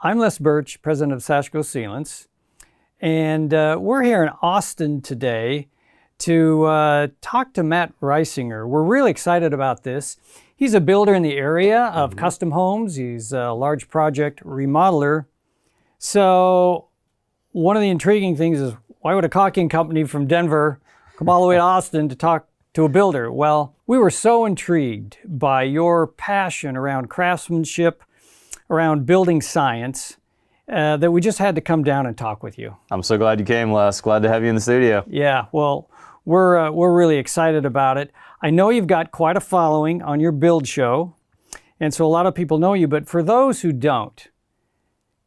I'm Les Birch, president of Sashco Sealants, and we're here in Austin today to talk to Matt Reisinger. We're really excited about this. He's a builder in the area of custom homes. He's a large project remodeler. So one of the intriguing things is, why would a caulking company from Denver come all the way to Austin to talk to a builder? Well, we were so intrigued by your passion around craftsmanship, around building science, that we just had to come down and talk with you. I'm so glad you came, Les. Glad to have you in the studio. Yeah, well, we're really excited about it. I know you've got quite a following on your build show, and so a lot of people know you, but for those who don't,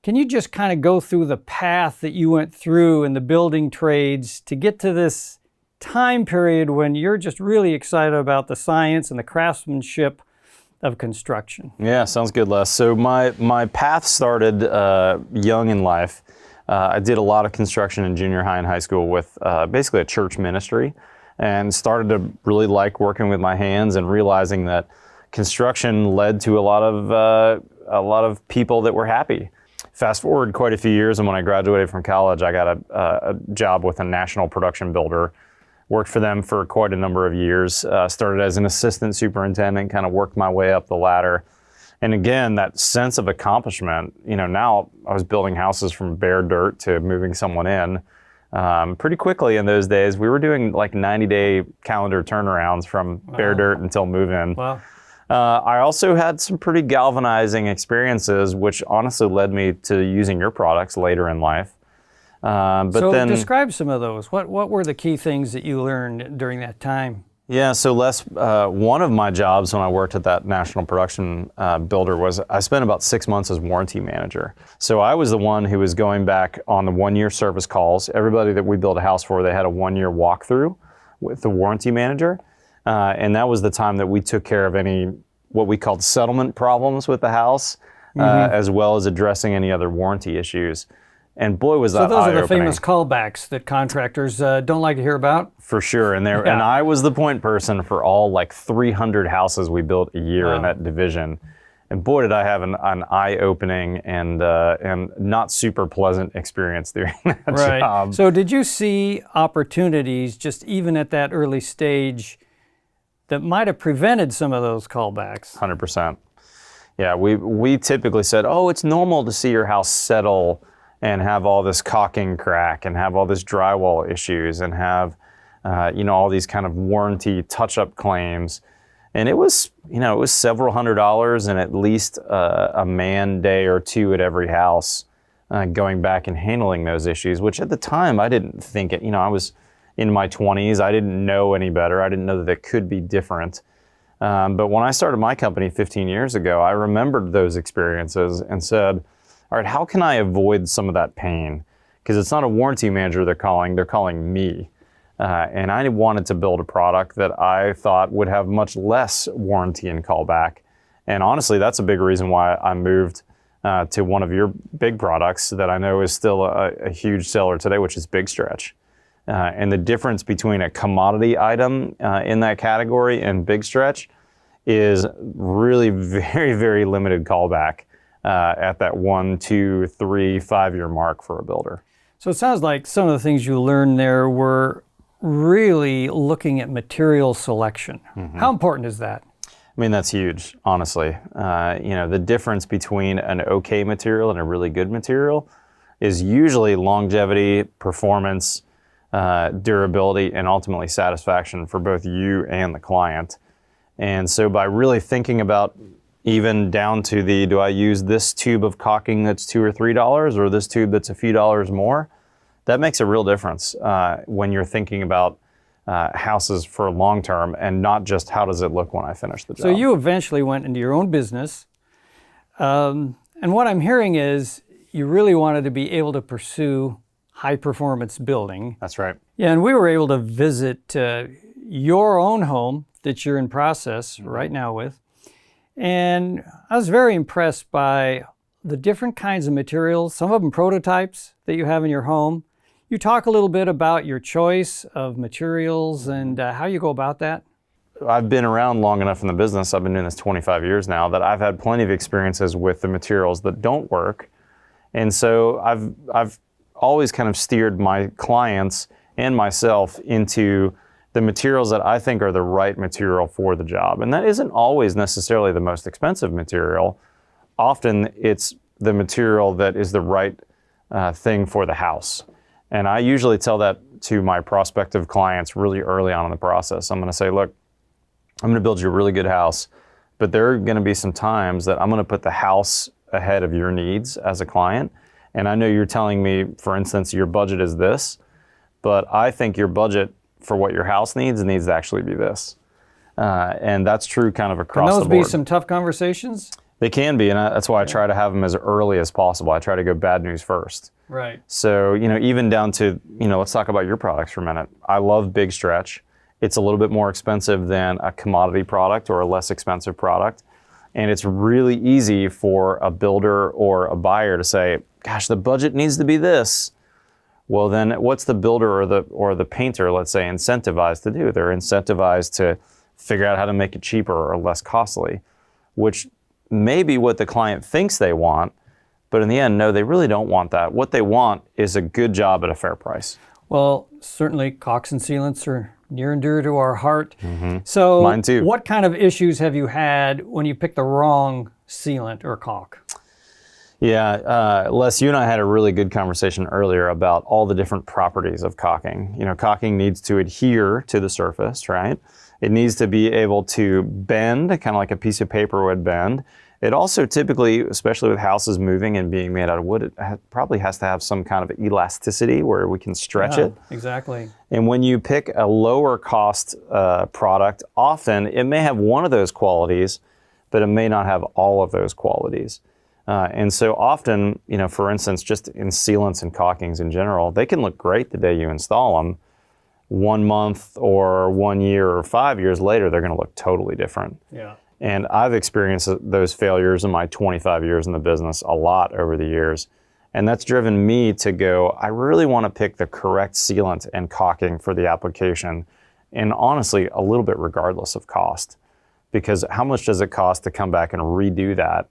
can you just kind of go through the path that you went through in the building trades to get to this time period when you're just really excited about the science and the craftsmanship of construction? Yeah, sounds good, Les. So my path started young in life. I did a lot of construction in junior high and high school with basically a church ministry, and started to really like working with my hands and realizing that construction led to a lot of people that were happy. Fast forward quite a few years, and when I graduated from college, I got a job with a national production builder. Worked for them for quite a number of years. Started as an assistant superintendent, kind of worked my way up the ladder. And again, that sense of accomplishment, now I was building houses from bare dirt to moving someone in. Pretty quickly in those days, we were doing like 90-day calendar turnarounds from bare dirt until move-in. Wow. I also had some pretty galvanizing experiences, which honestly led me to using your products later in life. So describe some of those. What were the key things that you learned during that time? Yeah, so Les, one of my jobs when I worked at that national production builder was I spent about 6 months as warranty manager. So I was the one who was going back on the 1-year service calls. Everybody that we built a house for, they had a 1-year walkthrough with the warranty manager. And that was the time that we took care of any, what we called settlement problems with the house, as well as addressing any other warranty issues. And boy, was that eye-opening. So those are the famous callbacks that contractors don't like to hear about? For sure. And and I was the point person for all like 300 houses we built a year in that division. And boy, did I have an eye-opening and not super pleasant experience during that job. So did you see opportunities just even at that early stage that might have prevented some of those callbacks? 100%. Yeah, we typically said, oh, it's normal to see your house settle and have all this caulking crack and have all this drywall issues and have, all these kind of warranty touch-up claims. And it was, it was several $100s and at least a man day or two at every house going back and handling those issues, which at the time I didn't think it, I was in my 20s. I didn't know any better. I didn't know that it could be different. But when I started my company 15 years ago, I remembered those experiences and said, all right, how can I avoid some of that pain? Because it's not a warranty manager they're calling me. And I wanted to build a product that I thought would have much less warranty and callback. And honestly, that's a big reason why I moved to one of your big products that I know is still a huge seller today, which is Big Stretch. And the difference between a commodity item in that category and Big Stretch is really very, very limited callback. At that 1, 2, 3, 5-year mark for a builder. So it sounds like some of the things you learned there were really looking at material selection. How important is that? I mean, that's huge, honestly. The difference between an okay material and a really good material is usually longevity, performance, durability, and ultimately satisfaction for both you and the client. And so by really thinking about even down to do I use this tube of caulking that's $2 or $3 or this tube that's a few dollars more? That makes a real difference when you're thinking about houses for long term and not just how does it look when I finish the job. So you eventually went into your own business. And what I'm hearing is you really wanted to be able to pursue high performance building. That's right. Yeah, and we were able to visit your own home that you're in process right now with. And I was very impressed by the different kinds of materials, some of them prototypes that you have in your home. You talk a little bit about your choice of materials and how you go about that? I've been around long enough in the business, I've been doing this 25 years now, that I've had plenty of experiences with the materials that don't work And so I've always kind of steered my clients and myself into the materials that I think are the right material for the job. And that isn't always necessarily the most expensive material. Often it's the material that is the right thing for the house. And I usually tell that to my prospective clients really early on in the process. I'm going to say, look, I'm going to build you a really good house, but there are going to be some times that I'm going to put the house ahead of your needs as a client. And I know you're telling me, for instance, your budget is this, but I think your budget for what your house needs to actually be this. And that's true kind of across the board. Can those be some tough conversations? They can be, and that's why I try to have them as early as possible. I try to go bad news first. Right. So, even down to, let's talk about your products for a minute. I love Big Stretch. It's a little bit more expensive than a commodity product or a less expensive product. And it's really easy for a builder or a buyer to say, gosh, the budget needs to be this. Well, then what's the builder or the painter, let's say, incentivized to do? They're incentivized to figure out how to make it cheaper or less costly, which may be what the client thinks they want, but in the end, no, they really don't want that. What they want is a good job at a fair price. Well, certainly caulks and sealants are near and dear to our heart. So Mine too. What kind of issues have you had when you picked the wrong sealant or caulk? Yeah, Les, you and I had a really good conversation earlier about all the different properties of caulking. Caulking needs to adhere to the surface, right? It needs to be able to bend, kind of like a piece of paper would bend. It also typically, especially with houses moving and being made out of wood, it probably has to have some kind of elasticity where we can stretch it. Exactly. And when you pick a lower cost product, often it may have one of those qualities, but it may not have all of those qualities. And so often, for instance, just in sealants and caulkings in general, they can look great the day you install them. 1 month or 1 year or 5 years later, they're going to look totally different. Yeah. And I've experienced those failures in my 25 years in the business a lot over the years. And that's driven me to go, I really want to pick the correct sealant and caulking for the application. And honestly, a little bit regardless of cost. Because how much does it cost to come back and redo that?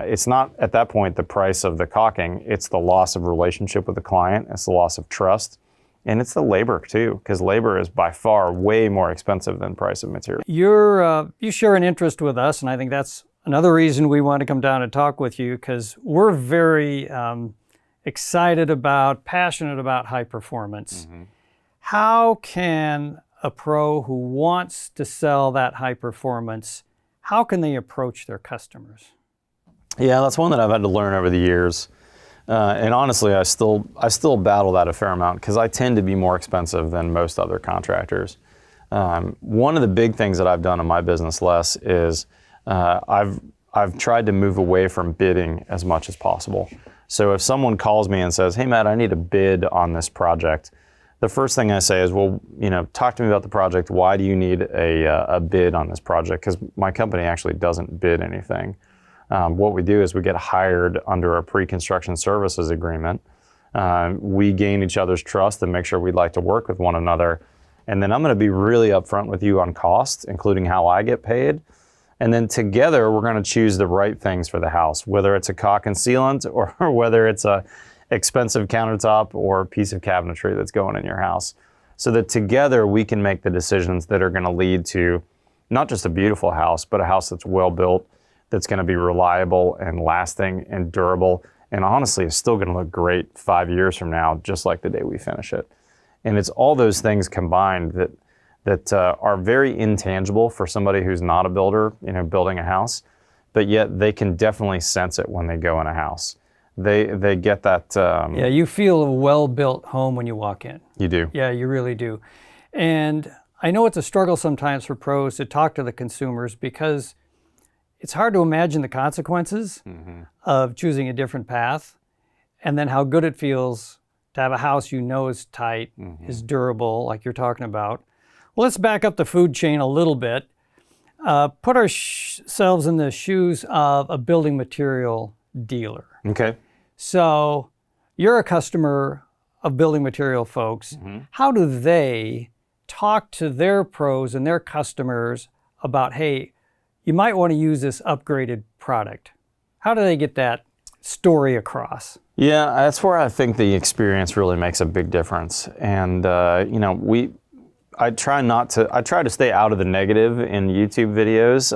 It's not at that point the price of the caulking, it's the loss of relationship with the client, it's the loss of trust. And it's the labor too, because labor is by far way more expensive than price of material. You share an interest with us, and I think that's another reason we want to come down and talk with you, because we're very passionate about high performance. How can a pro who wants to sell that high performance, how can they approach their customers? Yeah, that's one that I've had to learn over the years. And honestly, I still battle that a fair amount because I tend to be more expensive than most other contractors. One of the big things that I've done in my business, Les, is I've tried to move away from bidding as much as possible. So if someone calls me and says, "Hey, Matt, I need a bid on this project," the first thing I say is, "Well, talk to me about the project. Why do you need a bid on this project?" Because my company actually doesn't bid anything. What we do is we get hired under a pre-construction services agreement. We gain each other's trust and make sure we'd like to work with one another. And then I'm going to be really upfront with you on costs, including how I get paid. And then together we're going to choose the right things for the house, whether it's a caulk and sealant or whether it's a expensive countertop or a piece of cabinetry that's going in your house. So that together we can make the decisions that are going to lead to not just a beautiful house, but a house that's well built, that's going to be reliable and lasting and durable, and honestly is still going to look great 5 years from now, just like the day we finish it. And it's all those things combined that are very intangible for somebody who's not a builder, building a house, but yet they can definitely sense it when they go in a house. They get that. Yeah, you feel a well-built home when you walk in. You do. Yeah, you really do. And I know it's a struggle sometimes for pros to talk to the consumers because it's hard to imagine the consequences of choosing a different path, and then how good it feels to have a house is tight, is durable, like you're talking about. Well, let's back up the food chain a little bit. Put ourselves in the shoes of a building material dealer. Okay. So you're a customer of building material folks. How do they talk to their pros and their customers about, hey, you might want to use this upgraded product? How do they get that story across. Yeah, that's where I think the experience really makes a big difference. And I try to stay out of the negative in YouTube videos.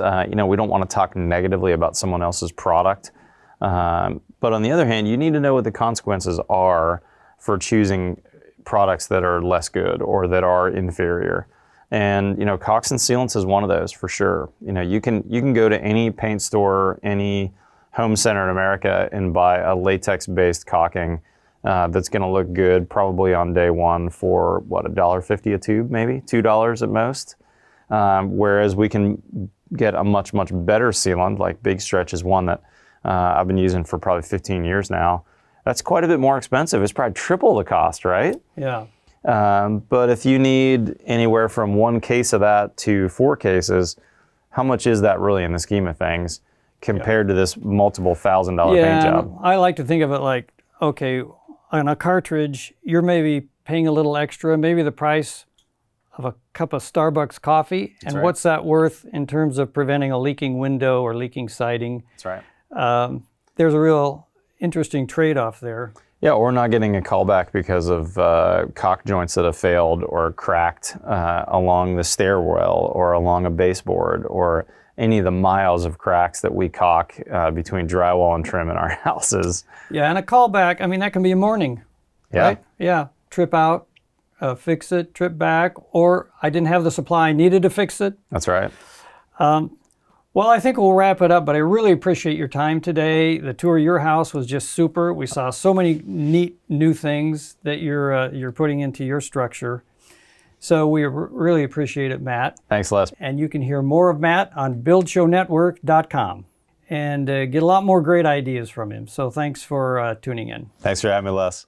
We don't want to talk negatively about someone else's product. But on the other hand, you need to know what the consequences are for choosing products that are less good or that are inferior. And caulks and sealants is one of those for sure. You can go to any paint store, any home center in America and buy a latex-based caulking that's going to look good probably on day one for what, $1.50 a tube, maybe $2 at most. Whereas we can get a much better sealant, like Big Stretch is one that I've been using for probably 15 years now. That's quite a bit more expensive. It's probably triple the cost, right? Yeah. But if you need anywhere from 1 case of that to 4 cases, how much is that really in the scheme of things compared to this multiple $1,000 paint job? I like to think of it like, okay, on a cartridge, you're maybe paying a little extra, maybe the price of a cup of Starbucks coffee. That's and right. What's that worth in terms of preventing a leaking window or leaking siding? That's right. There's a real interesting trade-off there. Yeah, or not getting a callback because of caulk joints that have failed or cracked along the stairwell or along a baseboard, or any of the miles of cracks that we caulk between drywall and trim in our houses. Yeah, and a callback, I mean, that can be a morning. Yeah. Right? Yeah, trip out, fix it, trip back, or I didn't have the supply I needed to fix it. That's right. Well, I think we'll wrap it up, but I really appreciate your time today. The tour of your house was just super. We saw so many neat new things that you're putting into your structure. So we really appreciate it, Matt. Thanks, Les. And you can hear more of Matt on buildshownetwork.com and get a lot more great ideas from him. So thanks for tuning in. Thanks for having me, Les.